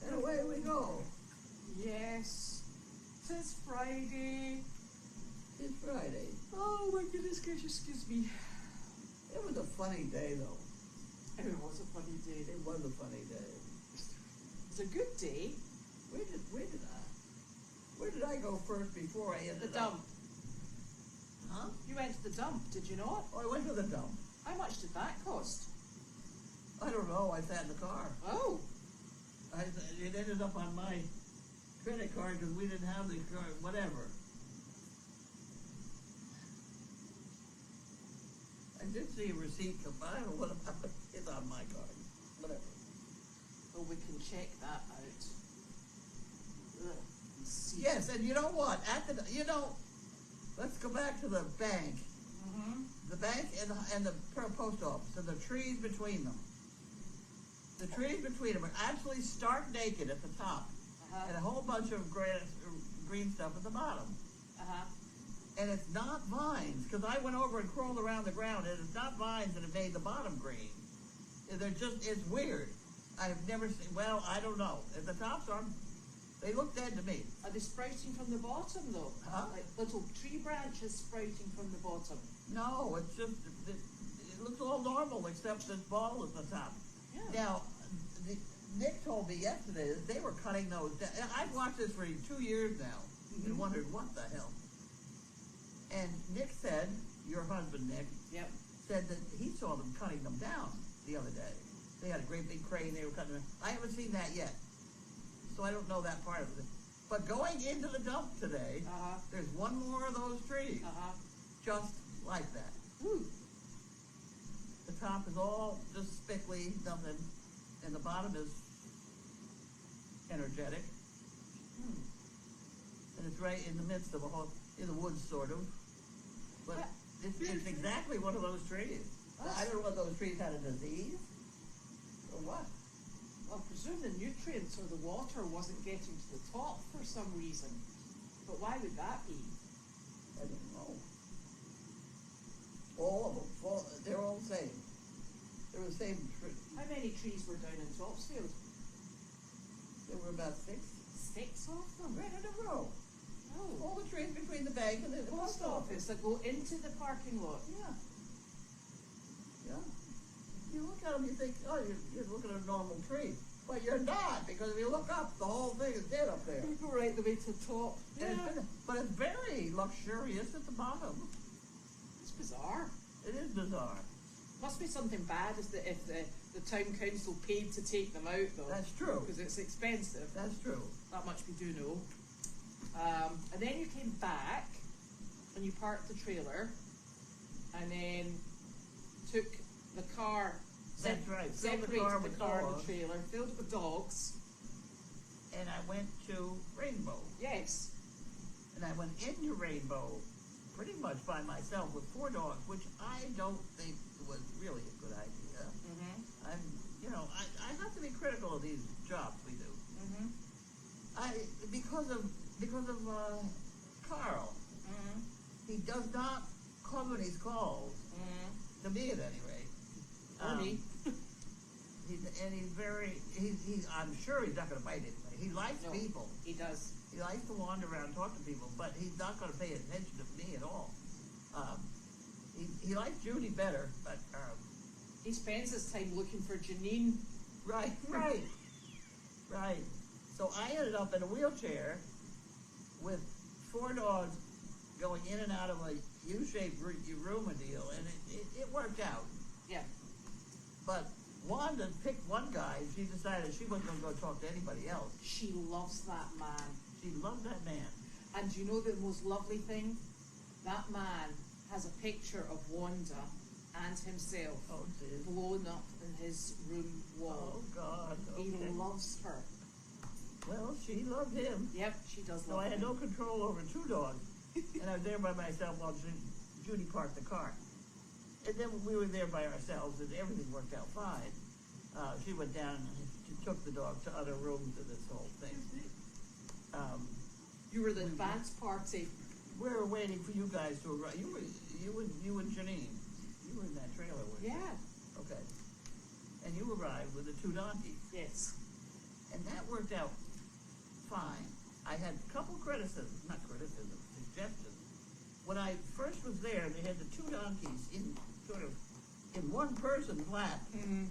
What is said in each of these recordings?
And away we go. Yes. 'Tis Friday. It's Friday. Oh my goodness gracious, excuse me. It was a funny day, though. It was a funny day. It was a funny day. It was a good day. Where did I go first before I ended The dump. Huh? You went to the dump, did you not? Oh, I went to the dump. How much did that cost? I don't know. I sat in the car. Oh. It ended up on my credit card because we didn't have the card. Whatever. I did see a receipt come by. I don't know what about it. It's on my card. Whatever. Well, we can check that out. Ugh. See. Yes, and you know what? Let's go back to the bank. Mm-hmm. The bank and the post office and the trees between them. The trees between them are absolutely stark naked at the top, and a whole bunch of green stuff at the bottom. And it's not vines, because I went over and crawled around the ground, and it's not vines that have made the bottom green. It's weird. I've never seen, well, I don't know. At the tops they look dead to me. Are they sprouting from the bottom, though? Huh? Like little tree branches sprouting from the bottom? No, it's just, it looks all normal, except this ball at the top. Yeah. Now, Nick told me yesterday that they were cutting those down. I've watched this for 2 years now and wondered what the hell. And Nick said, your husband Nick, Yep. said that he saw them cutting them down the other day. They had a great big crane, they were cutting them. I haven't seen that yet, so I don't know that part of it. But going into the dump today, there's one more of those trees, just like that. Ooh. The top is all just spickly, nothing, and the bottom is energetic. And it's right in the midst of in the woods, sort of. But it's exactly one of those trees. I don't know whether those trees had a disease or what. Well, I presume the nutrients or the water wasn't getting to the top for some reason. But why would that be? I don't know. All of them. They're all the same. They're the same tree. How many trees were down in Topsfield? There were about 6. 6 of them? Right in a row. Oh. All the trees between the bank and the post office. That go into the parking lot. Yeah. Yeah. You look at them, you think, oh, you're looking at a normal tree. But you're not, because if you look up, the whole thing is dead up there. You go right the way to the top. Yeah. But it's very luxurious at the bottom. It's bizarre. It is bizarre. Must be something bad if the town council paid to take them out, though. That's true. Because it's expensive. That's true. That much we do know. And then you came back and you parked the trailer and then took the car, That's right. separated the car and the trailer, filled it with dogs. And I went to Rainbow. Yes. And I went into Rainbow pretty much by myself with 4 dogs, which I don't think was really a good idea. I have to be critical of these jobs we do. Because of Carl. He does not come when he's called. To me, at any rate. I'm sure he's not going to bite anybody. He likes people. He does. He likes to wander around and talk to people, but he's not going to pay attention to me at all. He likes Judy better, but he spends his time looking for Janine. Right. So I ended up in a wheelchair with 4 dogs going in and out of a U-shaped room deal, and it worked out. Yeah. But Wanda picked one guy, and she decided she wasn't going to go talk to anybody else. She loves that man. She loved that man. And you know the most lovely thing? That man has a picture of Wanda and himself blown up in his room wall. Oh, God. Okay. He loves her. Well, she loved him. Yep, she does love him. So I had no control over 2 dogs. And I was there by myself while Judy parked the car. And then we were there by ourselves, and everything worked out fine. She went down and she took the dog to other rooms of this whole thing. You were the advance party. We were waiting for you guys to arrive. You and Janine. You were in that trailer with Yeah. Okay. And you arrived with the 2 donkeys. Yes. And that worked out fine. I had a couple criticisms, not criticisms, suggestions. When I first was there, they had the two donkeys in sort of in one person's lap. Mm-hmm.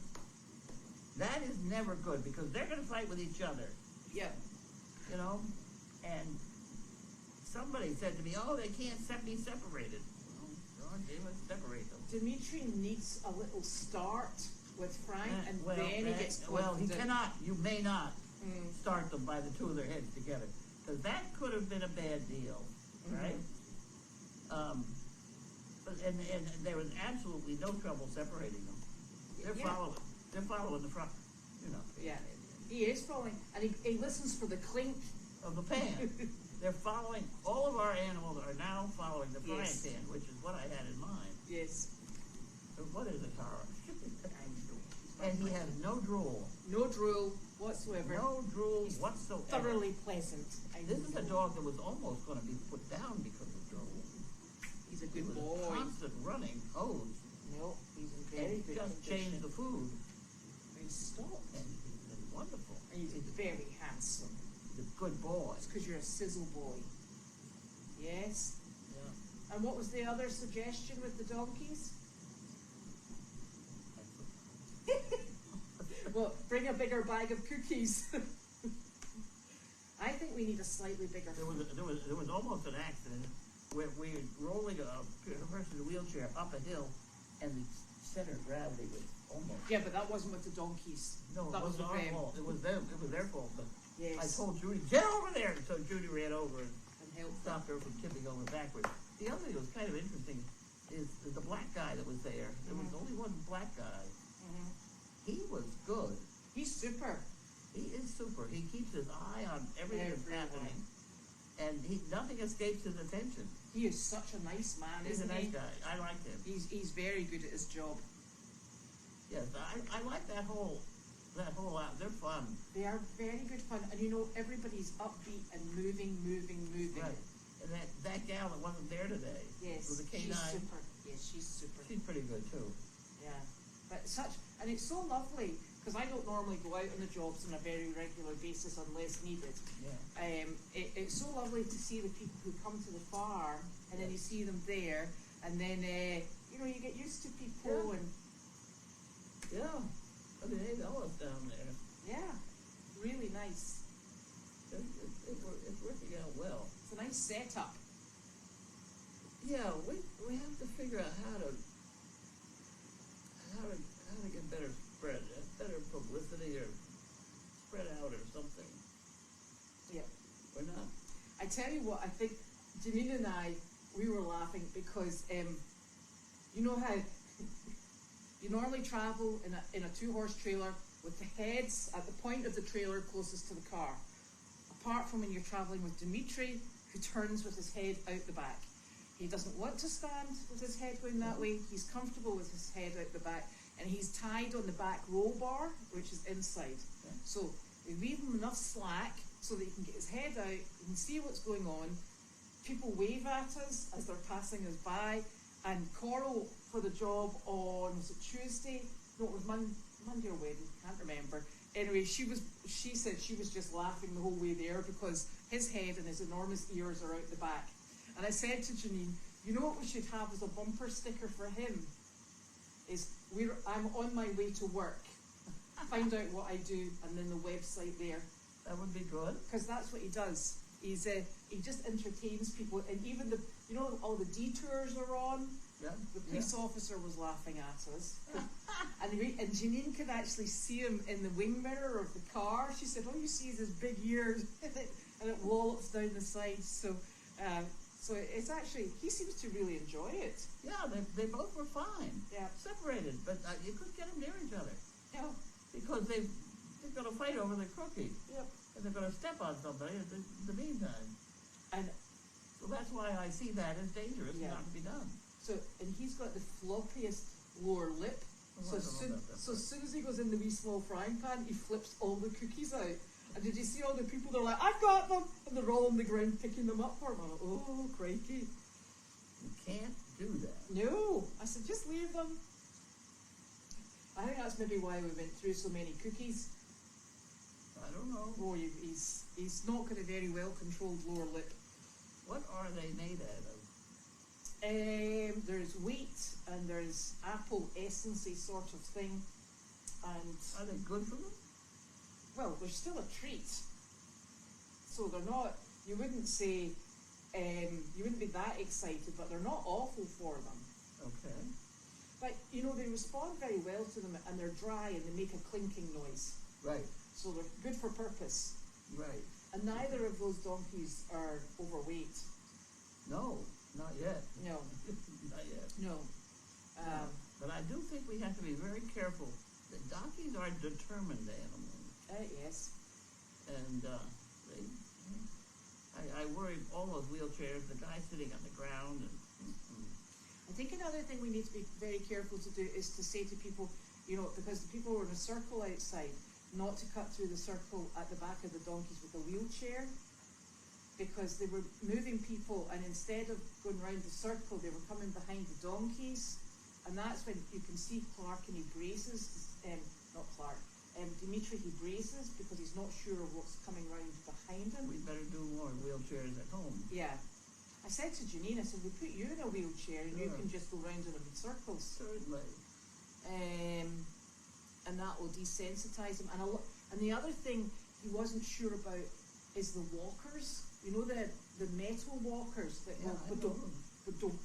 That is never good because they're going to fight with each other. Yep. You know, and somebody said to me, "Oh, they can't be separated." Well, okay, let's separate them. Dimitri needs a little start with Frank, and then he gets he cannot. You may not Mm. start them by the two of their heads together because that could have been a bad deal, right? And there was absolutely no trouble separating them. They're following the front, you know. Yeah, he is following, and he listens for the clink of the pan. They're following. All of our animals are now following the frying Yes. pan, which is what I had in mind. Yes. What is it, Tara? And he has no drool. No drool whatsoever. No drool He's whatsoever. thoroughly pleasant. This is a dog that was almost going to be put down because of drool. He's a He good was boy. a constant running hose. No, he's in And very he good just condition. changed the food. He's stopped. And he's been wonderful. And he's very handsome. He's a good boy. It's because you're a sizzle boy. Yes. Yeah. And what was the other suggestion with the donkeys? Well, bring a bigger bag of cookies. I think we need a slightly bigger. There was almost an accident where we were rolling a person in a wheelchair up a hill, and the center of gravity was almost. Yeah, but that wasn't with the donkeys. No, that it wasn't our them. fault. It was them. It was their fault. But Yes. I told Judy, get over there, and so Judy ran over and And help them. stopped her from tipping over backwards. The other thing that was kind of interesting is the black guy that was there. There was only one black guy. Mhm. He was good. He's super. He is super. He keeps his eye on everything that's happening, and nothing escapes his attention. He is such a nice man, He's a isn't nice he? guy. I liked him. He's very good at his job. Yes, I like that whole out. They're fun. They are very good fun, and you know everybody's upbeat and moving. Right. And that gal that wasn't there today. Yes, With the she's K9. super. Yes, she's super. She's pretty good too. Yeah, but and it's so lovely because I don't normally go out on the jobs on a very regular basis unless needed. Yeah. It's so lovely to see the people who come to the farm, and then you see them there, and then you know you get used to people, Yeah. and Yeah. I mean, they know us down there. yeah, really nice. It's working out well. It's a nice setup. Yeah, we have to figure out how to get better spread, better publicity, or spread out or something. Yeah. We're not. I tell you what, I think Janine and I, we were laughing because you know how you normally travel in a 2-horse trailer with the heads at the point of the trailer closest to the car. Apart from when you're traveling with Dimitri, who turns with his head out the back. He doesn't want to stand with his head going that way. He's comfortable with his head out the back, and he's tied on the back roll bar, which is inside. Okay. So we leave him enough slack so that he can get his head out, he can see what's going on. People wave at us as they're passing us by, and Coral for the job on, was it Tuesday? No, it was Monday or Wednesday, can't remember. Anyway, she said she was just laughing the whole way there because his head and his enormous ears are out the back. And I said to Janine, you know what we should have as a bumper sticker for him? Is I'm on my way to work. Find out what I do, and then the website there. That would be good. Because that's what he does. He just entertains people, and even all the detours are on. Yeah. The police officer was laughing at us, and Janine could actually see him in the wing mirror of the car. She said, "All you see is his big ears, and it wallops down the sides." So it's actually he seems to really enjoy it. Yeah, they both were fine. Yeah. Separated, but you couldn't get them near each other Yeah. because they're going to fight over the cookie. Yep. And they're going to step on somebody in the meantime. And So that's why I see that as dangerous and Yeah. not to be done. and he's got the floppiest lower lip. Oh, So I don't know about that. as soon as he goes in the wee small frying pan, he flips all the cookies out. And did you see all the people? They're like, "I've got them," and they're all on the ground picking them up for him. I'm like, "Oh, crikey!" You can't do that. No, I said, just leave them. I think that's maybe why we went through so many cookies. I don't know. Oh, he's not got a very well controlled lower lip. What are they made out of? There's wheat and there's apple essence sort of thing, and Are they good for them? well, they're still a treat. So they're not. You wouldn't say. You wouldn't be that excited, but they're not awful for them. Okay. But you know, they respond very well to them, and they're dry and they make a clinking noise. Right. So they're good for purpose. Right. And neither of those donkeys are overweight. No, not yet. No, Not yet. no. But I do think we have to be very careful. The donkeys are determined animals, Yes. and I worry all those wheelchairs. The guy sitting on the ground, and I think another thing we need to be very careful to do is to say to people, you know, because the people were in a circle outside, not to cut through the circle at the back of the donkeys with a wheelchair, because they were moving people, and instead of going round the circle, they were coming behind the donkeys, and that's when you can see Clark, and he braces, not Clark, Dimitri, he braces because he's not sure of what's coming round behind him. we better do more wheelchairs at home. Yeah. I said to Janine, I said, we put you in a wheelchair and you Sure. can just go round in them in circles. Certainly. And that will desensitize him. And the other thing he wasn't sure about is the walkers. You know, the metal walkers that Yeah, I know them. don't.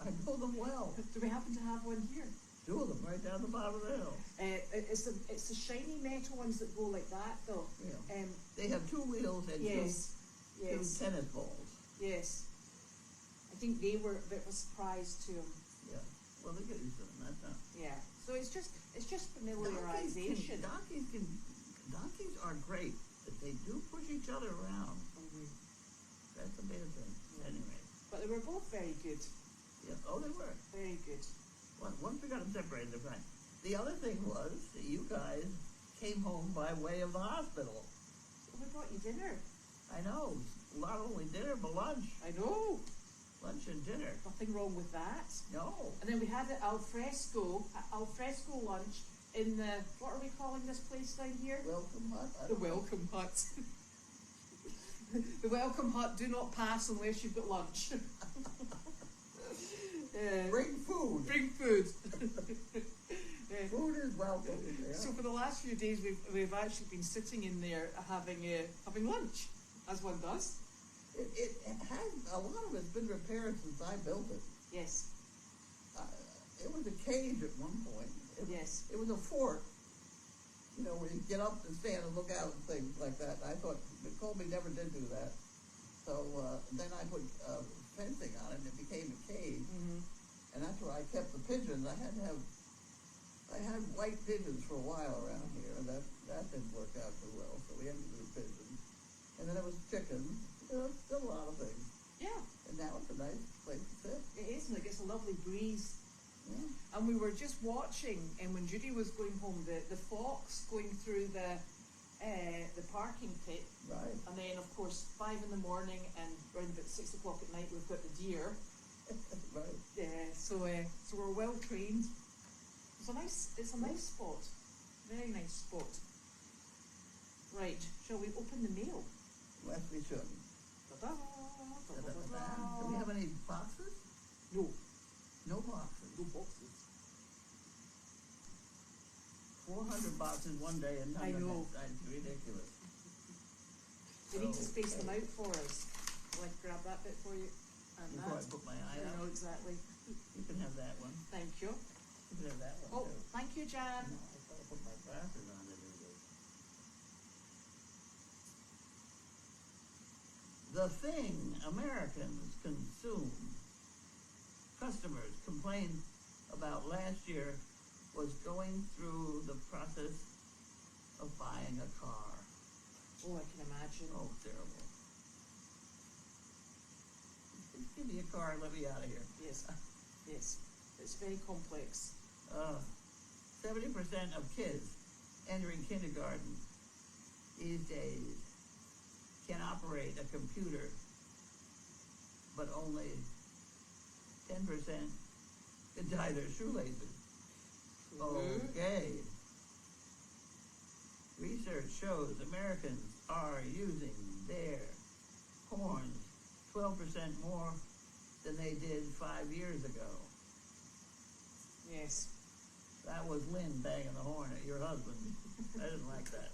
I know them well. Do we happen to have one here? Two of them right down the bottom of the hill. It's the shiny metal ones that go like that, though. Yeah. They have two wheels and Yes. two Yes. tennis balls. Yes. I think they were a bit of a surprise to him. Yeah. Well, they get used to them. That's not. Yeah. So it's just familiarization. Donkeys are great, but they do push each other around. Mhm. That's a bad thing. Yeah. Anyway. But they were both very good. Yeah. Oh, they were. Very good. Once we got them separated, they're fine. The other thing was that you guys came home by way of the hospital. So we brought you dinner. I know. Not only dinner, but lunch. I know. Lunch and dinner. Nothing wrong with that. No. And then we had it al fresco lunch in the, what are we calling this place down here? Welcome hut. I The don't know. welcome hut. The welcome hut, do not pass unless you've got lunch. Bring food. Bring food. Food is welcome. Yeah. So for the last few days, we've actually been sitting in there having lunch, as one does. It has, a lot of it's been repaired since I built it. Yes. It was a cage at one point. Yes. It was a fort. You know, where you get up and stand and look out and things like that. And I thought, Colby never did do that. So then I put fencing on it and it became a cage. Mm-hmm. And that's where I kept the pigeons. I had white pigeons for a while around here, and that didn't work out too well. So we had to do pigeons. And then it was chickens. You know, still a lot of things. Yeah. And now it's a nice place to sit. It is, and it gets a lovely breeze. Yeah. And we were just watching, and when Judy was going home, the fox going through the parking pit. Right. And then, of course, 5 in the morning and around about 6 o'clock at night, we've got the deer. Right. So we're well trained. It's a nice spot. Very nice spot. Right, shall we open the mail? Yes, we should. Da-da, da-da-da-da. Do we have any boxes? No, No boxes. no boxes. 400 boxes one day and none I the know. next. That's ridiculous. You need to space them Okay. out for us. I'll grab that bit for you. And Before I that. put my eye I know out, exactly. you can have that one. Thank you. You can have that one Oh, too. thank you, Jan. No, I gotta put my glasses on to do this. The thing Americans consume. Customers complained about last year was going through the process of buying a car. Oh, I can imagine. Oh, terrible. Just give me a car and let me out of here. Yes, yes. It's very complex. 70% of kids entering kindergarten these days can operate a computer, but only 10% can tie their shoelaces. Okay. Research shows Americans are using their horns 12% more than they did 5 years ago. Yes. That was Lynn banging the horn at your husband. I didn't like that.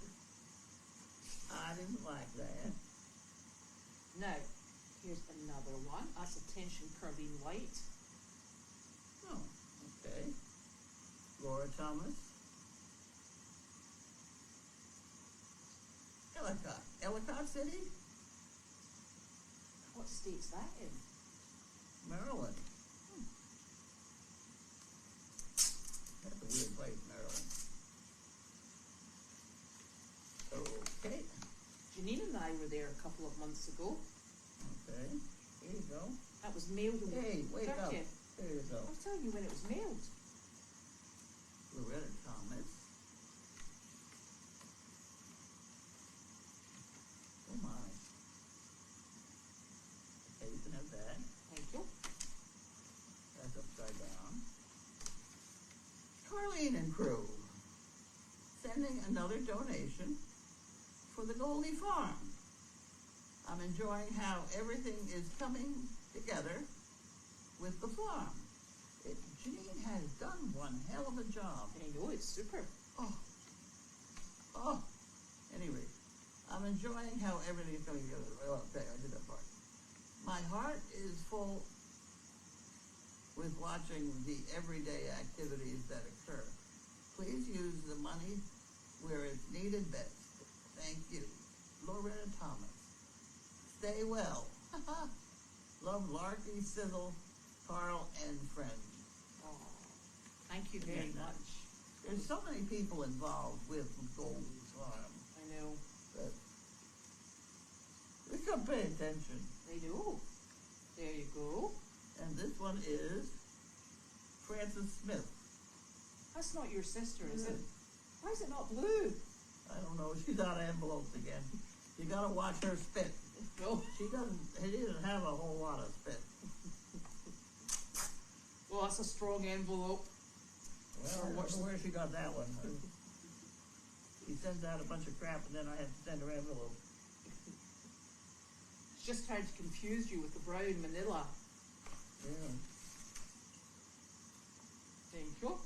I didn't like that. Now, here's another one. That's attention Carlene White. Oh, okay. Laura Thomas. Ellicott City? What state's that in? Maryland. That's a weird place, Maryland. Okay. Janine and I were there a couple of months ago. Okay. Here you go. That was mailed on the Hey, wake up. 30th. There you go. I was telling you when it was mailed. Loretta Thomas. Oh my. Okay, you can have that. Thank you. That's upside down. Carlene and crew sending another donation for the Goldy farm. I'm enjoying how everything is coming together with the farm. Janine has done one hell of a job. I know, it's super. Oh. Anyway, I'm enjoying how everything is coming together. Oh, okay, I did that part. My heart is full with watching the everyday activities that occur. Please use the money where it's needed best. Thank you. Loretta Thomas. Stay well. Love Larky, Sizzle, Carl, and friends. Oh, thank you very much. There's so many people involved with Goldy Farm I know. that we should pay attention. I know. There you go. And this one is Frances Smith. That's not your sister, is it? Mm. Why is it not blue? I don't know. She's out of envelopes again. You gotta watch her spit. No. She doesn't have a whole lot of spit. Well, that's a strong envelope. Well, I wonder where she got that one. She sends out a bunch of crap and then I have to send her envelope. She's just trying to confuse you with the brown manila. Yeah. Thank you.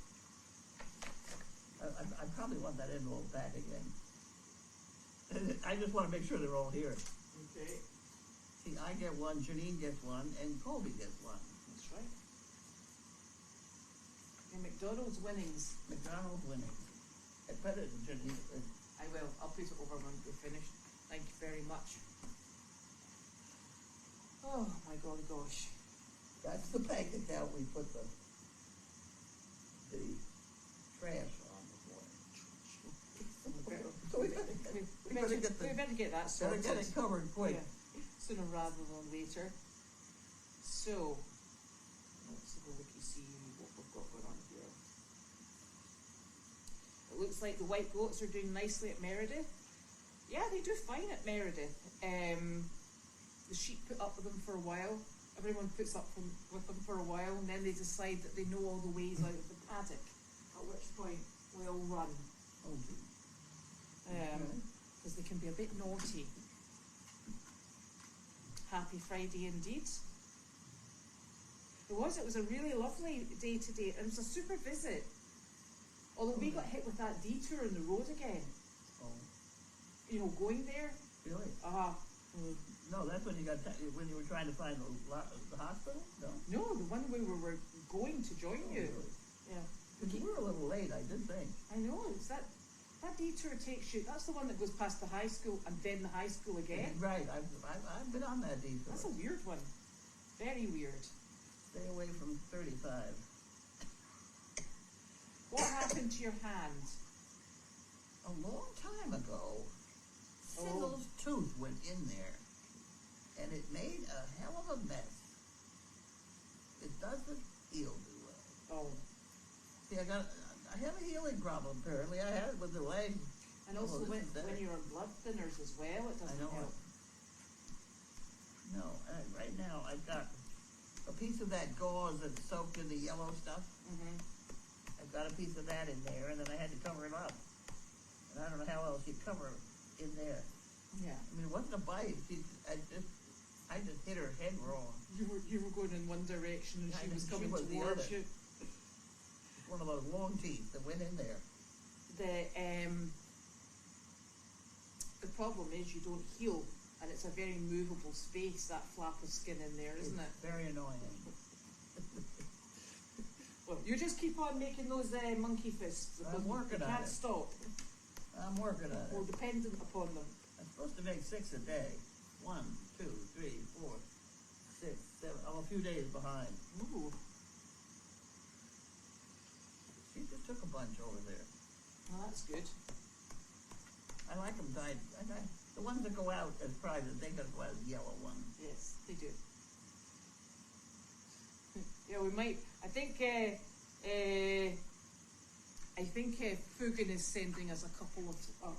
I probably want that envelope back again. I just want to make sure they're all here. Okay. See, I get one, Janine gets one, and Colby gets one. That's right. Your McDonald's winnings. McDonald's winning. I bet it, Janine. I will. I'll put it over when we're finished. Thank you very much. Oh my golly gosh. That's the bank account we put the trash on before. So we better get that better sorted. get it covered quick. Yeah. Sooner rather than later. So, let's have a look and see what we've got going on here. It looks like the white goats are doing nicely at Meredith. Yeah, they do fine at Meredith. The sheep put up with them for a while. Everyone puts up with them for a while, and then they decide that they know all the ways out of the paddock. At which point, we all run. Oh, Because they can be a bit naughty. Happy Friday indeed. It was a really lovely day today. It was a super visit. Although we got hit with that detour in the road again. Oh, You know, going there. really? No, that's when you when you were trying to find the hospital? No? No, the one where we were going to join Oh, you. really? Yeah. Because you were a little late, I did think. I know, it's that detour takes you, that's the one that goes past the high school and then the high school again. Right, I've been on that detour. That's a weird one. Very weird. Stay away from 35. What happened to your hand? A long time ago, Sizzle's tooth went in there, and it made a hell of a mess. It doesn't heal too well. Oh. See, I have a healing problem apparently. I had it with the leg. And also this when is better. you're on blood thinners as well, it doesn't I know help. No, right now I've got a piece of that gauze that's soaked in the yellow stuff. Mm-hmm. I've got a piece of that in there, and then I had to cover it up. And I don't know how else you cover in there. Yeah. I mean, it wasn't a bite. I just hit her head wrong. You were going in one direction and she was coming the towards other. you. One of those long teeth that went in there. The problem is you don't heal, and it's a very movable space, that flap of skin in there, isn't it? Very annoying. Well, you just keep on making those monkey fists. I'm working you on can't it. stop. I'm working on We're it. dependent upon them. I'm supposed to make 6 a day. 1, 2, 3, 4, 6, 7. I'm a few days behind. Ooh. She just took a bunch over there. Well, that's good. I like them dyed. The ones that go out as prizes, they gotta go out as yellow ones. Yes, they do. Yeah, we might. I think Fugan is sending us a couple of,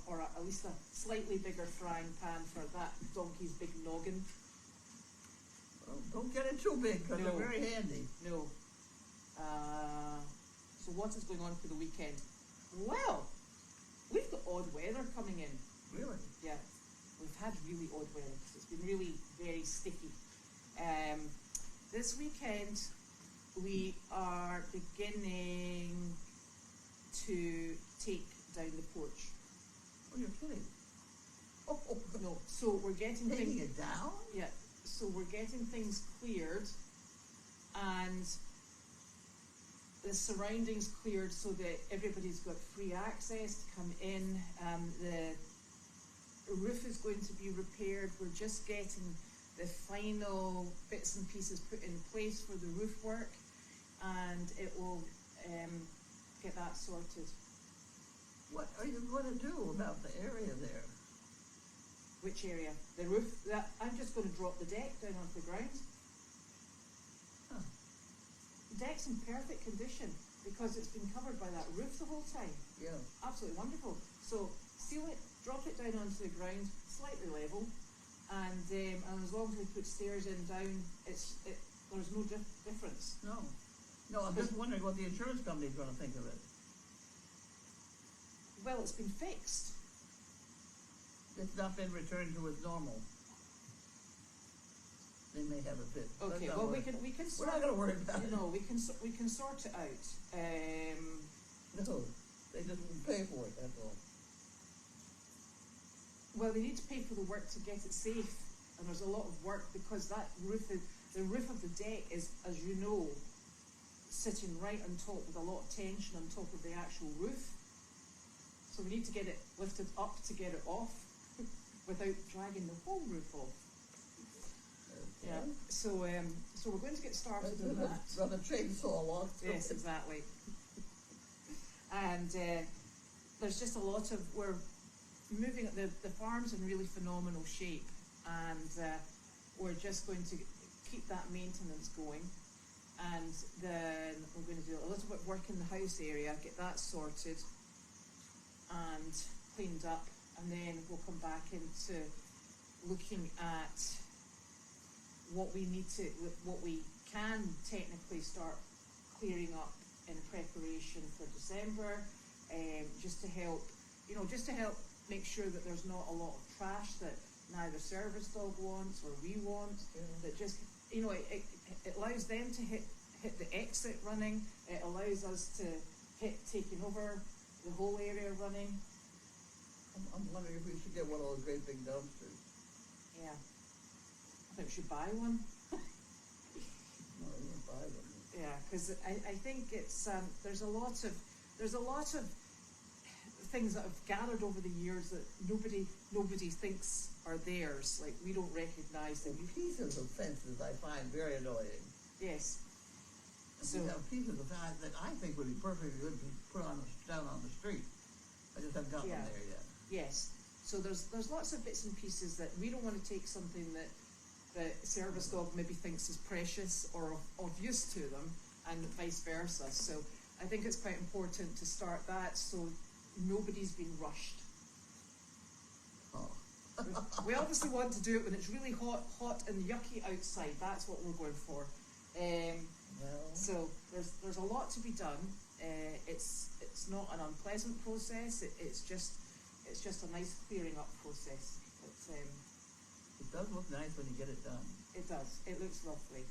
or at least a slightly bigger frying pan for that donkey's big noggin. Well, don't get it too big, because No. they're very handy. No. So what is going on for the weekend? Well, we've got odd weather coming in. Really? Yeah, we've had really odd weather because it's been really very sticky. This weekend we are beginning to take down the porch. Oh, you're kidding. Oh, No, so we're getting taking things. it down? Yeah, so we're getting things cleared and the surroundings cleared so that everybody's got free access to come in. The roof is going to be repaired. We're just getting the final bits and pieces put in place for the roof work, and it will get that sorted. What are you going to do about the area there? Which area? The roof? I'm just going to drop the deck down onto the ground. Huh. The deck's in perfect condition because it's been covered by that roof the whole time. Yeah. Absolutely wonderful. So seal it, drop it down onto the ground, slightly level, and as long as we put stairs in down, there's no difference. No. No, I'm just wondering what the insurance company's going to think of it. Well, it's been fixed. It's not been returned to its normal. They may have a fit. Okay, well we can We're sort. not going to worry about it. No, we can sort it out. No, they just won't pay for it. That's all. Well, they need to pay for the work to get it safe, and there's a lot of work because that roof the roof of the deck is, as you know, sitting right on top with a lot of tension on top of the actual roof. So we need to get it lifted up to get it off without dragging the whole roof off. Yeah. So we're going to get started on that. Run a chainsaw along. Yes, exactly. And there's just a lot of, we're moving, the farm's in really phenomenal shape, and we're just going to keep that maintenance going, and then we're going to do a little bit of work in the house area, get that sorted and cleaned up, and then we'll come back into looking at what we can technically start clearing up in preparation for December, just to help make sure that there's not a lot of trash that neither service dog wants or we want. Yeah. That just it allows them to hit the exit running. It allows us to hit taking over the whole area running. I'm wondering if we should get one of those great big dumpsters. Yeah, I think we should buy one. No, I wouldn't buy them. Yeah, because I think it's there's a lot of things that have gathered over the years that nobody thinks are theirs. Like we don't recognise them. And pieces of fences I find very annoying. Yes. So we have pieces of fence that I think would be perfectly good to put down on the street. I just haven't gotten them there yet. Yes. So there's lots of bits and pieces that we don't want to take something that the service dog maybe thinks is precious or of use to them, and vice versa. So I think it's quite important to start that so nobody's been rushed. Oh. We obviously want to do it when it's really hot and yucky outside. That's what we're going for. Well, So there's a lot to be done. It's not an unpleasant process. It's just it's just a nice clearing up process. It does look nice when you get it done. It does. It looks lovely,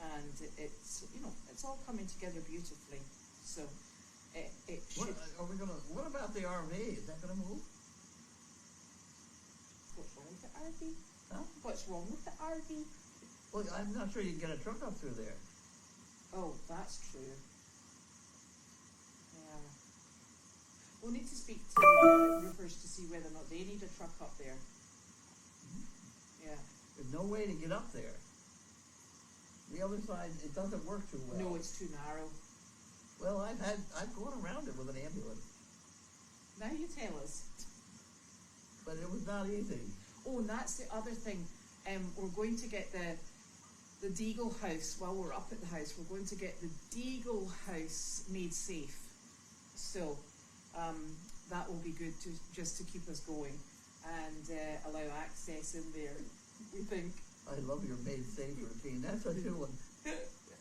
and it's it's all coming together beautifully. So it should. What about the RV? Is that gonna move? What's wrong with the RV? Huh? What's wrong with the RV? Well, I'm not sure you can get a truck up through there. Oh, that's true. Yeah. We'll need to speak to roofers to see whether or not they need a truck up there. Yeah. There's no way to get up there. The other side, it doesn't work too well. No, it's too narrow. Well, I've gone around it with an ambulance, Now you tell us. but it was not easy. Oh, and that's the other thing. We're going to get the Deagle house, while we're up at the house, we're going to get the Deagle house made safe. So that will be good just to keep us going and allow access in there, we think. I love your made safe routine. That's a new one.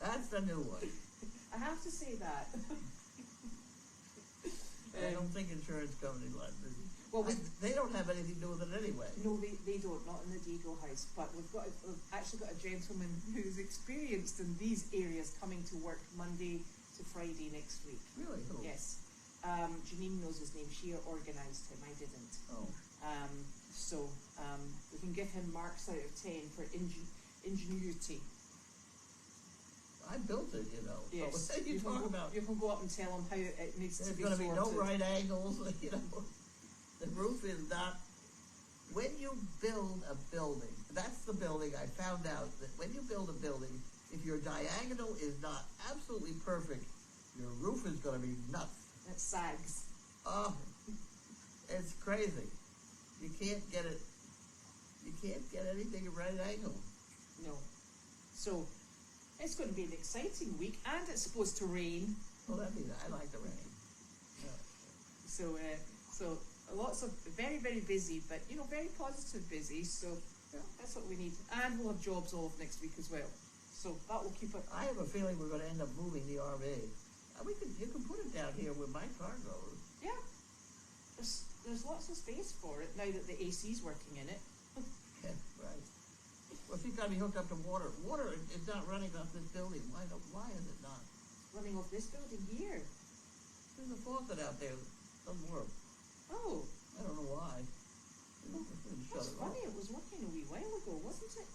That's the new one. I have to say that. I don't think insurance companies like this. Well, they don't have anything to do with it anyway. No, they don't, not in the Deagle house. But we've actually got a gentleman who's experienced in these areas coming to work Monday to Friday next week. Really? Who? Yes. Janine knows his name. She organised him. I didn't. Oh. So we can give him marks out of 10 for ingenuity. I built it, you know. Yes. So what you talk about? You can go up and tell him how it needs to There's be going to be no sorted. right angles, you know. The roof is not. When you build a building, that's the building I found out that when you build a building, if your diagonal is not absolutely perfect, your roof is going to be nuts. It sags. Oh, it's crazy. You can't get it. You can't get anything at right angle. No. So it's going to be an exciting week, and it's supposed to rain. Well, I like the rain. Yeah. So lots of very, very busy, but very positive busy. So Yeah. that's what we need, and we'll have jobs off next week as well. So that will keep it. I have a feeling we're going to end up moving the RV. You can put it down here where my car goes. Yeah. There's lots of space for it now that the AC's working in it. Yeah, right. Well, she's got to be hooked up to water. Water is not running off this building. Why is it not? Running off this building here. There's a faucet out there that doesn't work. Oh, I don't know why. that's funny. It was working a wee while ago, wasn't it?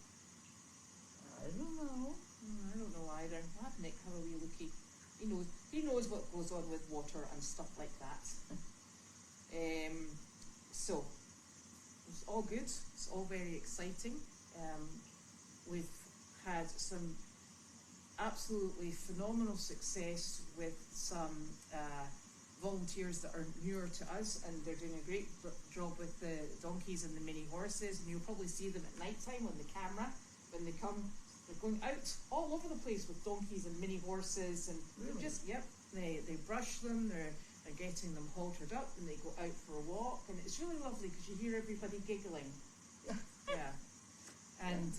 I don't know. I don't know either. I'll have Nick have a wee lookie. He knows what goes on with water and stuff like that. So it's all good. It's all very exciting. We've had some absolutely phenomenal success with some volunteers that are newer to us, and they're doing a great job with the donkeys and the mini horses. And you'll probably see them at night time on the camera when they come. They're going out all over the place with donkeys and mini horses, and Really? they brush them. They're getting them haltered up, and they go out for a walk, and it's really lovely because you hear everybody giggling. Yeah. And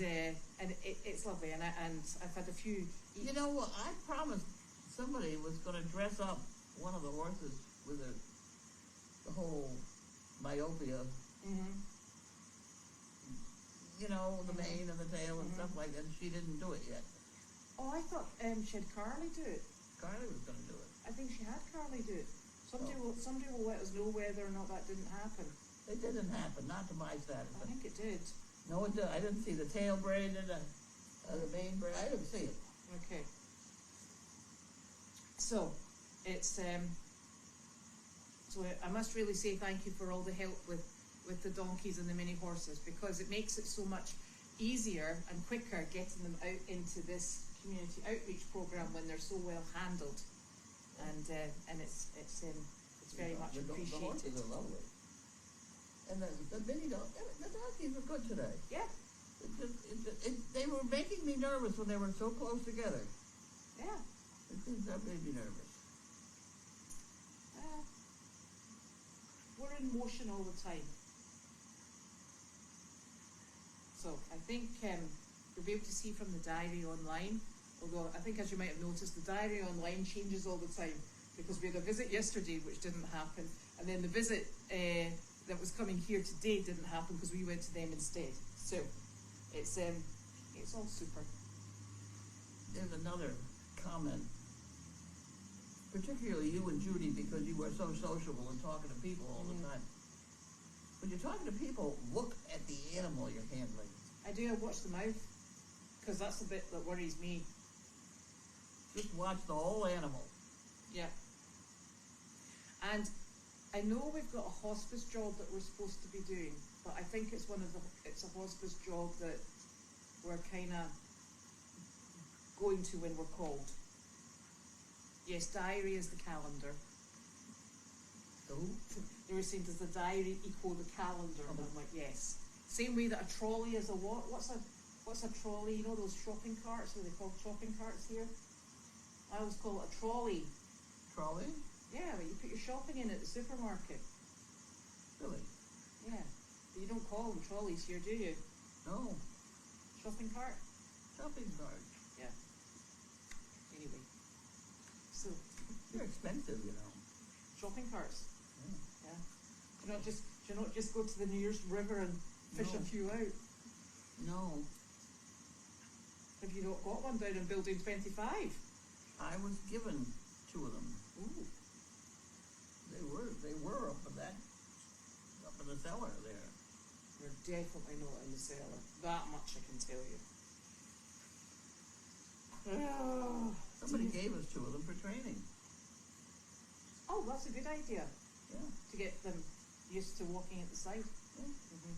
it's lovely, and I've had a few. You know what? I promised somebody was going to dress up one of the horses with the whole myopia. Mm-hmm. You know, the mane and the tail and stuff like that. And she didn't do it yet. Oh, I thought she had Carly do it. Carly was going to do it. I think she had Carly do it. Somebody will let us know whether or not that didn't happen. It didn't happen, not to my I satisfaction. think it did. No, it did. I didn't see the tail braid and the mane braid. I didn't see it. Okay. So it's so I must really say thank you for all the help with the donkeys and the mini horses, because it makes it so much easier and quicker getting them out into this community outreach program when they're so well handled, and it's very much The appreciated. horses are lovely. And the donkeys were good today. Yeah, They were making me nervous when they were so close together. yeah. That made me nervous. We're in motion all the time. So I think you'll be able to see from the diary online, although I think, as you might have noticed, the diary online changes all the time, because we had a visit yesterday which didn't happen, and then the visit that was coming here today didn't happen because we went to them instead. So it's all super. There's another comment, particularly you and Judy, because you are so sociable and talking to people all the time. When you're talking to people, look at the animal you're handling. I do. I watch the mouth because that's the bit that worries me. Just watch the whole animal. Yeah. And I know we've got a hospice job that we're supposed to be doing, but I think it's a hospice job that we're kind of going to when we're called. Yes, diary is the calendar. So, They were saying, does the diary equal the calendar? And I'm like, yes. Same way that a trolley is a what? What's a trolley? You know those shopping carts? What are they called, shopping carts here? I always call it a trolley. trolley? Yeah, but you put your shopping in at the supermarket. Really? Yeah. But you don't call them trolleys here, do you? No. Shopping cart? Shopping cart. Yeah. Anyway. So, They're expensive, you know. shopping carts. Yeah. Yeah. Do you not just go to the nearest river and fish a No. few out? No. Have you not got one down in building 25? I was given 2 of them. Ooh. They were up in the cellar there. They're definitely not in the cellar. That much I can tell you. Somebody gave us 2 of them for training. Oh, that's a good idea. Yeah. To get them used to walking at the side. Yeah. Mm-hmm.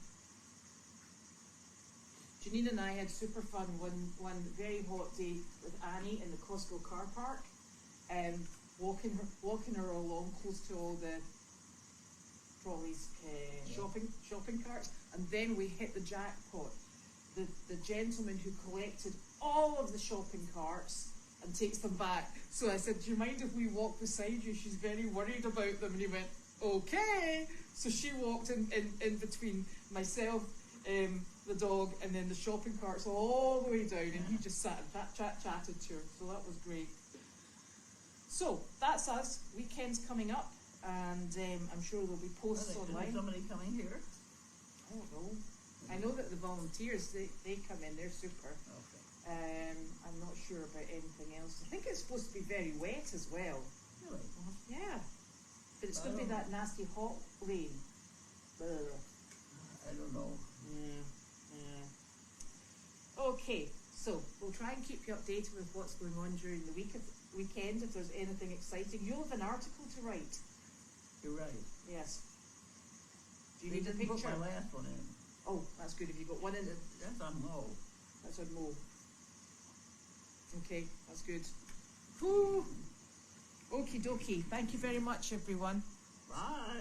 Janine and I had super fun one very hot day with Annie in the Costco car park, walking her along close to all the trolleys, shopping carts, and then we hit the jackpot. The gentleman who collected all of the shopping carts and takes them back. So I said, do you mind if we walk beside you? She's very worried about them. And he went, okay. So she walked in between myself, the dog, and then the shopping carts all the way down, and he just sat and chatted to her. So that was great. So that's us. Weekend's coming up, and I'm sure there'll be posts Is online. there somebody coming here? I don't know. I know that the volunteers, they come in, they're super. Okay. I'm not sure about anything else. I think it's supposed to be very wet as well. Really? Yeah. But it's going to be that nasty hot rain. Ugh. I don't know. Yeah. Okay, so we'll try and keep you updated with what's going on during the weekend, if there's anything exciting. You'll have an article to write. You're right. Yes. Do you They need a didn't picture? put my last one in. Oh, that's good. Have you got one in? That's on Mo. That's on Mo. Okay, that's good. Whew. Okie dokie. Thank you very much, everyone. Bye.